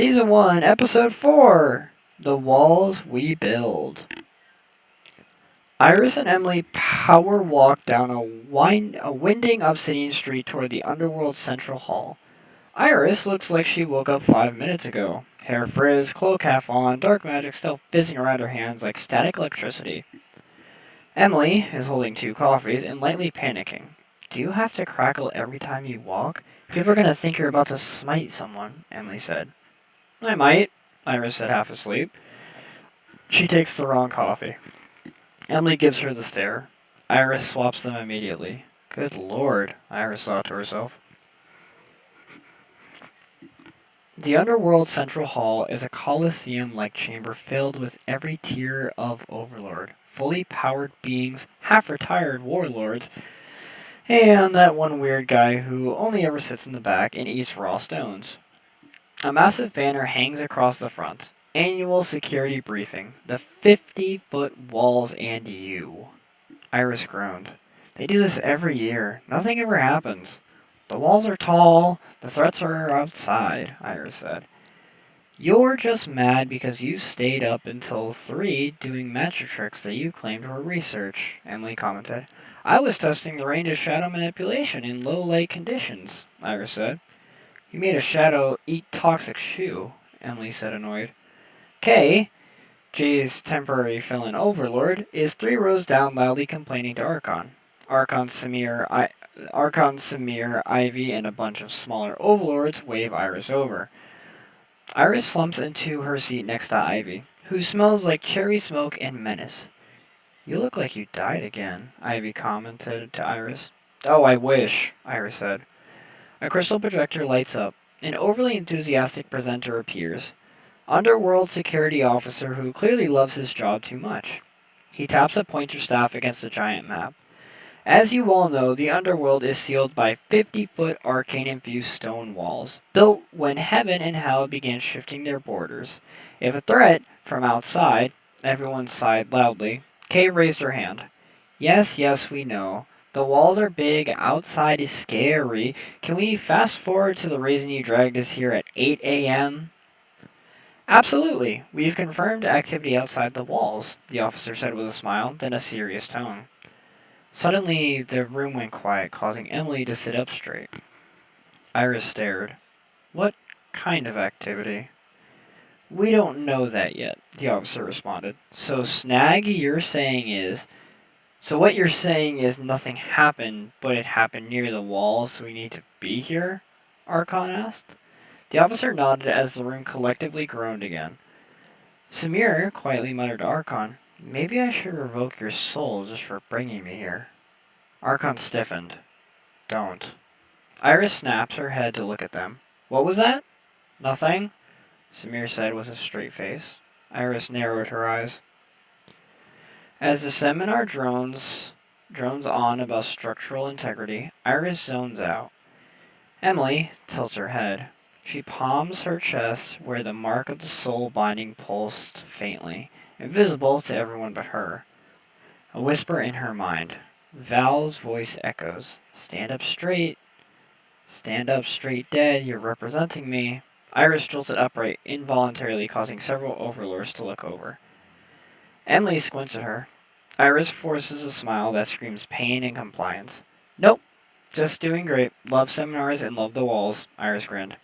Season 1, Episode 4, The Walls We Build. Iris and Emily power walk down a winding obsidian street toward the underworld's central hall. Iris looks like she woke up 5 minutes ago. Hair frizz, cloak half on, dark magic still fizzing around her hands like static electricity. Emily is holding 2 coffees and lightly panicking. Do you have to crackle every time you walk? People are gonna think you're about to smite someone, Emily said. I might, Iris said, half asleep. She takes the wrong coffee. Emily gives her the stare. Iris swaps them immediately. Good lord, Iris thought to herself. The underworld central hall is a coliseum-like chamber filled with every tier of overlord, fully powered beings, half-retired warlords, and that one weird guy who only ever sits in the back and eats raw stones. A massive banner hangs across the front. Annual security briefing. The 50-foot walls and you. Iris groaned. They do this every year. Nothing ever happens. The walls are tall. The threats are outside, Iris said. You're just mad because you stayed up until 3 doing magic tricks that you claimed were research, Emily commented. I was testing the range of shadow manipulation in low light conditions, Iris said. You made a shadow eat toxic shoe, Emily said, annoyed. Kay, Jay's temporary fill-in overlord, is 3 rows down loudly complaining to Archon. Archon, Samir, Ivy, and a bunch of smaller overlords wave Iris over. Iris slumps into her seat next to Ivy, who smells like cherry smoke and menace. You look like you died again, Ivy commented to Iris. Oh, I wish, Iris said. A crystal projector lights up. An overly enthusiastic presenter appears. Underworld security officer who clearly loves his job too much. He taps a pointer staff against the giant map. As you all know, the underworld is sealed by 50-foot arcane-infused stone walls, built when heaven and hell began shifting their borders. If a threat from outside, everyone sighed loudly. Kay raised her hand. Yes, we know. The walls are big, outside is scary. Can we fast forward to the reason you dragged us here at 8 a.m.? Absolutely. We've confirmed activity outside the walls, the officer said with a smile, then a serious tone. Suddenly, the room went quiet, causing Emily to sit up straight. Iris stared. What kind of activity? We don't know that yet, the officer responded. So what you're saying is nothing happened, but it happened near the walls, so we need to be here? Archon asked. The officer nodded as the room collectively groaned again. Samir quietly muttered to Archon, Maybe I should revoke your soul just for bringing me here. Archon stiffened. Don't. Iris snapped her head to look at them. What was that? Nothing, Samir said with a straight face. Iris narrowed her eyes. As the seminar drones on about structural integrity, Iris zones out. Emily tilts her head. She palms her chest where the mark of the soul binding pulsed faintly, invisible to everyone but her. A whisper in her mind. Val's voice echoes. Stand up straight, dead, you're representing me. Iris jolted upright, involuntarily causing several overlords to look over. Emily squints at her. Iris forces a smile that screams pain and compliance. Nope, just doing great. Love seminars and love the walls, Iris grinned.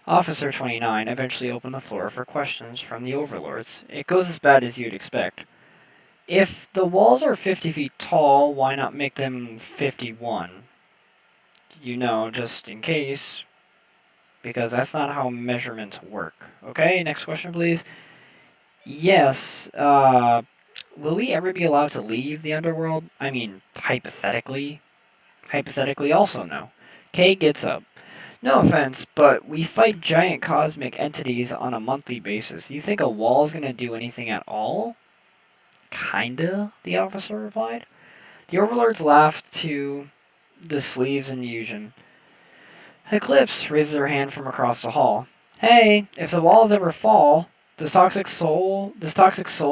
Officer 29 eventually opened the floor for questions from the overlords. It goes as bad as you'd expect. If the walls are 50 feet tall, why not make them 51? You know, just in case. Because that's not how measurements work. Okay, next question please. Yes, will we ever be allowed to leave the underworld? I mean, hypothetically. Hypothetically also no. Kay gets up. No offense, but we fight giant cosmic entities on a monthly basis. You think a wall's gonna do anything at all? Kinda, the officer replied. The overlords laughed to the sleeves and Eugen. Eclipse raises her hand from across the hall. Hey, if the walls ever fall, does toxic soul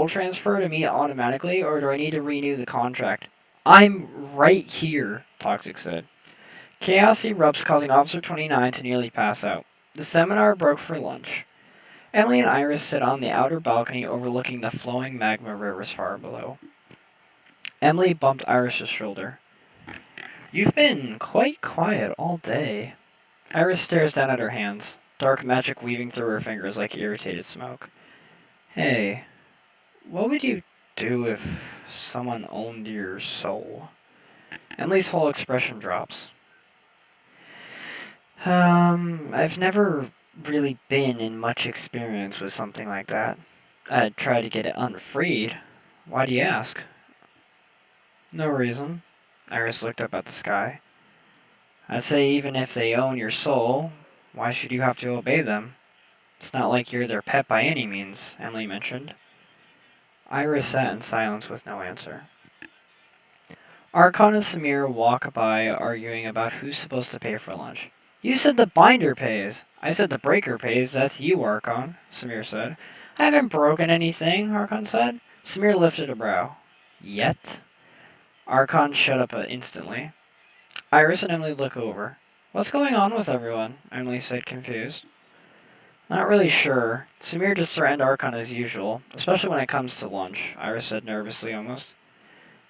transfer to me automatically, or do I need to renew the contract? I'm right here, Toxic said. Chaos erupts, causing Officer 29 to nearly pass out. The seminar broke for lunch. Emily and Iris sit on the outer balcony overlooking the flowing magma rivers far below. Emily bumped Iris's shoulder. You've been quite quiet all day. Iris stares down at her hands, dark magic weaving through her fingers like irritated smoke. Hey, what would you do if someone owned your soul? Emily's whole expression drops. I've never really been in much experience with something like that. I'd try to get it unfreed. Why do you ask? No reason. Iris looked up at the sky. I'd say even if they own your soul, why should you have to obey them? It's not like you're their pet by any means, Emily mentioned. Iris sat in silence with no answer. Archon and Samir walk by arguing about who's supposed to pay for lunch. You said the binder pays. I said the breaker pays. That's you, Archon, Samir said. I haven't broken anything, Archon said. Samir lifted a brow. Yet? Archon shut up instantly. Iris and Emily look over. What's going on with everyone? Emily said, confused. Not really sure. Samir just threatened Archon as usual, especially when it comes to lunch, Iris said nervously almost.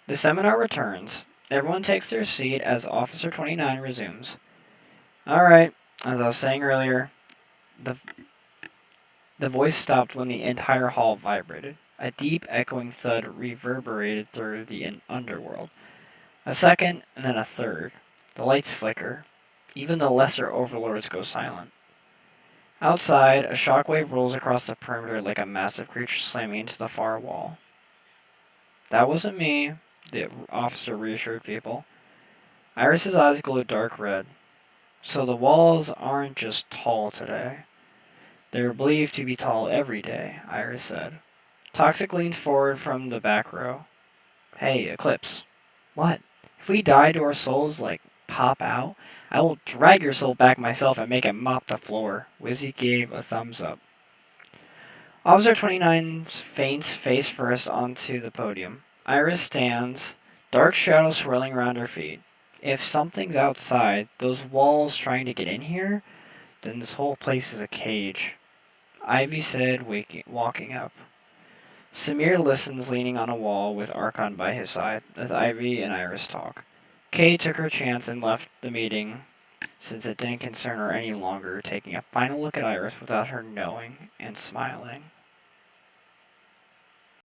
The seminar returns. Everyone takes their seat as Officer 29 resumes. Alright, as I was saying earlier, the voice stopped when the entire hall vibrated. A deep, echoing thud reverberated through the underworld. A second, and then a third. The lights flicker. Even the lesser overlords go silent. Outside, a shockwave rolls across the perimeter like a massive creature slamming into the far wall. That wasn't me, the officer reassured people. Iris's eyes glowed dark red. So the walls aren't just tall today. They're believed to be tall every day, Iris said. Toxic leans forward from the back row. Hey, Eclipse. What? If we die to our souls, pop out, I will drag your soul back myself and make it mop the floor. Wizzy gave a thumbs up. Officer 29's faints face first onto the podium. Iris stands, dark shadows swirling around her feet. If something's outside, those walls trying to get in here, then this whole place is a cage. Ivy said, walking up. Samir listens, leaning on a wall with Archon by his side, as Ivy and Iris talk. Kay took her chance and left the meeting, since it didn't concern her any longer, taking a final look at Iris without her knowing and smiling.